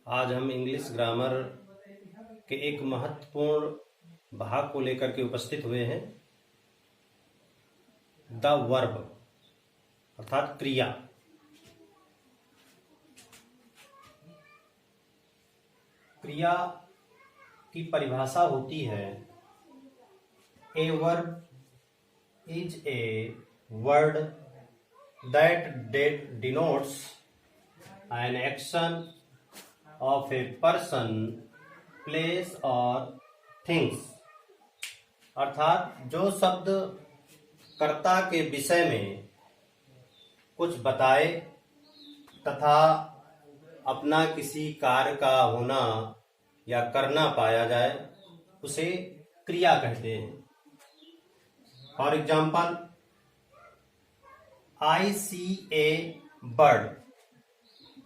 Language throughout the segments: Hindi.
आज हम इंग्लिश ग्रामर के एक महत्वपूर्ण भाग को लेकर के उपस्थित हुए हैं। द वर्ब अर्थात क्रिया। क्रिया की परिभाषा होती है, a verb is a word that denotes an action of a person, place और things। अर्थात जो शब्द कर्ता के विषय में कुछ बताए तथा अपना किसी कार्य का होना या करना पाया जाए उसे क्रिया कहते हैं। For example, I see a bird,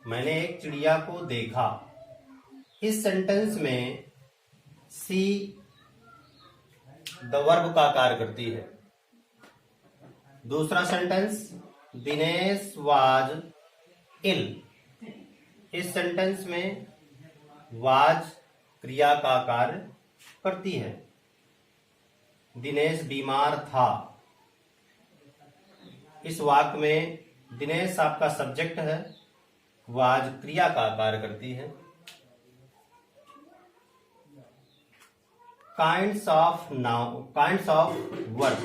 मैंने एक चिड़िया को देखा। इस सेंटेंस में सी द वर्ब का कार्य करती है। दूसरा सेंटेंस, दिनेश वाज इल, इस सेंटेंस में वाज क्रिया का कार्य करती है। दिनेश बीमार था, इस वाक्य में दिनेश आपका सब्जेक्ट है, वाज क्रिया का कार्य करती है। काइंड्स ऑफ वर्ब,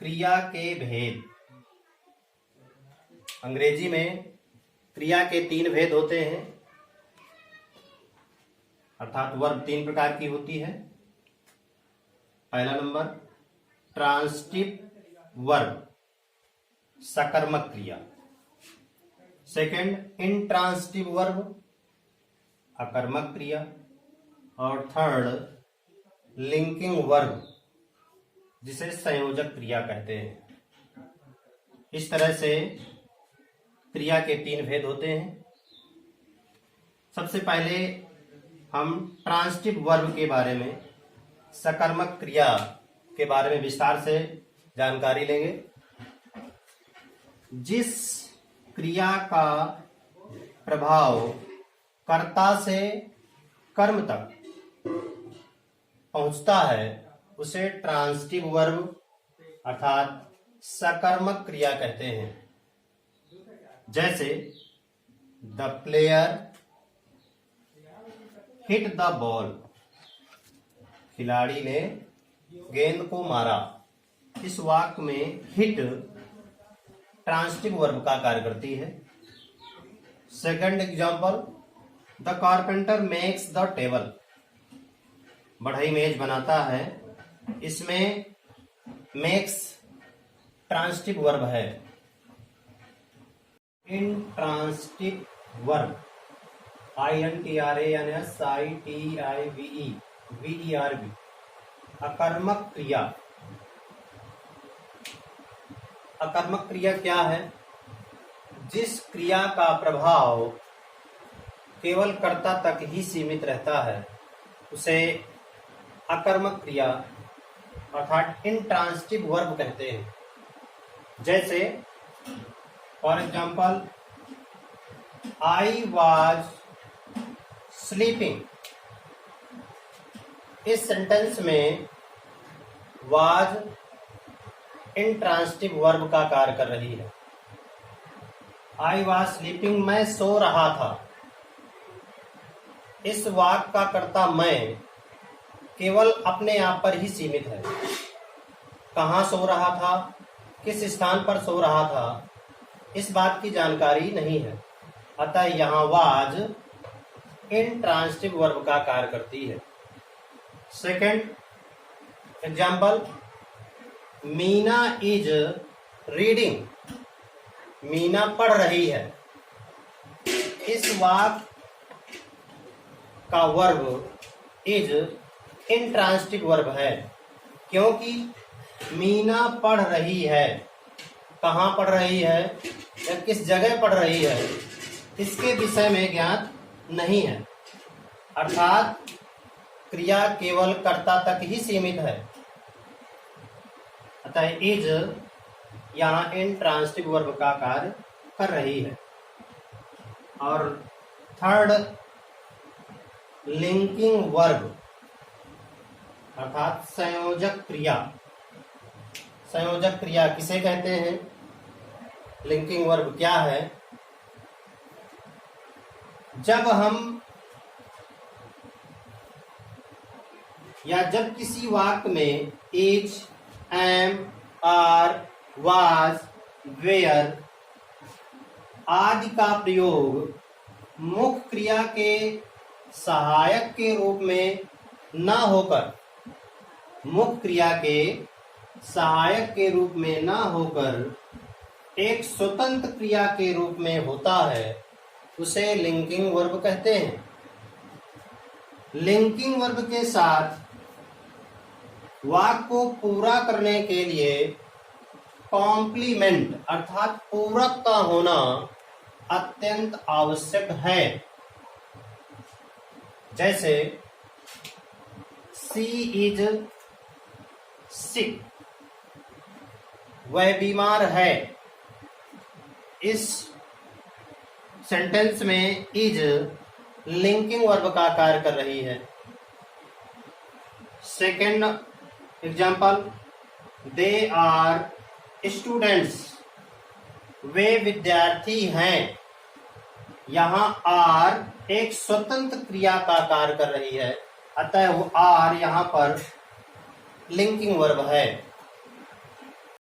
क्रिया के भेद। अंग्रेजी में क्रिया के 3 भेद होते हैं, अर्थात वर्ब 3 प्रकार की होती है। पहला नंबर, ट्रांसिटिव वर्ब, सकर्मक क्रिया। सेकंड, इंट्रांसिटिव वर्ब, अकर्मक क्रिया। और थर्ड, लिंकिंग वर्ब, जिसे संयोजक क्रिया कहते हैं। इस तरह से क्रिया के 3 भेद होते हैं। सबसे पहले हम ट्रांसिटिव वर्ब के बारे में, सकर्मक क्रिया के बारे में विस्तार से जानकारी लेंगे। जिस क्रिया का प्रभाव कर्ता से कर्म तक पहुंचता है उसे ट्रांसिटिव वर्ब अर्थात सकर्मक क्रिया कहते हैं। जैसे the player hit the ball, खिलाड़ी ने गेंद को मारा। इस वाक्य में हिट ट्रांसिटिव वर्ब का कार्य करती है। Second example, the carpenter makes the table, बढ़ई मेज बनाता है। इसमें मेक्स ट्रांसिटिव वर्ब है। इंट्रांसिटिव वर्ब, INTRANSITIVE, अकर्मक क्रिया। अकर्मक क्रिया क्या है? जिस क्रिया का प्रभाव केवल कर्ता तक ही सीमित रहता है उसे अकर्मक क्रिया अर्थात इंट्रांसिटिव वर्ब कहते हैं। जैसे for example, I was sleeping, इस सेंटेंस में वाज इंट्रांसिटिव वर्ब का कार्य कर रही है। आई वाज स्लीपिंग, मैं सो रहा था। इस वाक्य का कर्ता मैं केवल अपने आप पर ही सीमित है। कहाँ सो रहा था, किस स्थान पर सो रहा था, इस बात की जानकारी नहीं है। अतः यहाँ वाज इंट्रांसिटिव वर्ब का कार्य करती है। Second example, Meena is reading, Meena पढ़ रही है। इस वाक्य का वर्ब इज इंट्रांसिटिव वर्ब है, क्योंकि मीना पढ़ रही है। कहाँ पढ़ रही है या किस जगह पढ़ रही है, इसके विषय में ज्ञात नहीं है। अर्थात क्रिया केवल कर्ता तक ही सीमित है। अतः इज यहाँ इंट्रांसिटिव वर्ब का कार्य कर रही है। और थर्ड लिंकिंग वर्ब अर्थात संयोजक क्रिया। संयोजक क्रिया किसे कहते हैं? लिंकिंग वर्ब क्या है? जब किसी वाक्य में is, am, are, was, were आदि का प्रयोग मुख्य क्रिया के सहायक के रूप में न होकर, मुख्य क्रिया के सहायक के रूप में न होकर एक स्वतंत्र क्रिया के रूप में होता है, उसे लिंकिंग वर्ब कहते हैं। लिंकिंग वर्ब के साथ वाक्य को पूरा करने के लिए कॉम्प्लीमेंट अर्थात पूरक का होना अत्यंत आवश्यक है। जैसे शी इज सिक, वह बीमार है। इस सेंटेंस में इज लिंकिंग वर्ब का कार्य कर रही है। Second example, they are students, वे विद्यार्थी हैं। यहाँ आर एक स्वतंत्र क्रिया का कार्य कर रही है, अतः वो आर यहाँ पर लिंकिंग वर्ब है।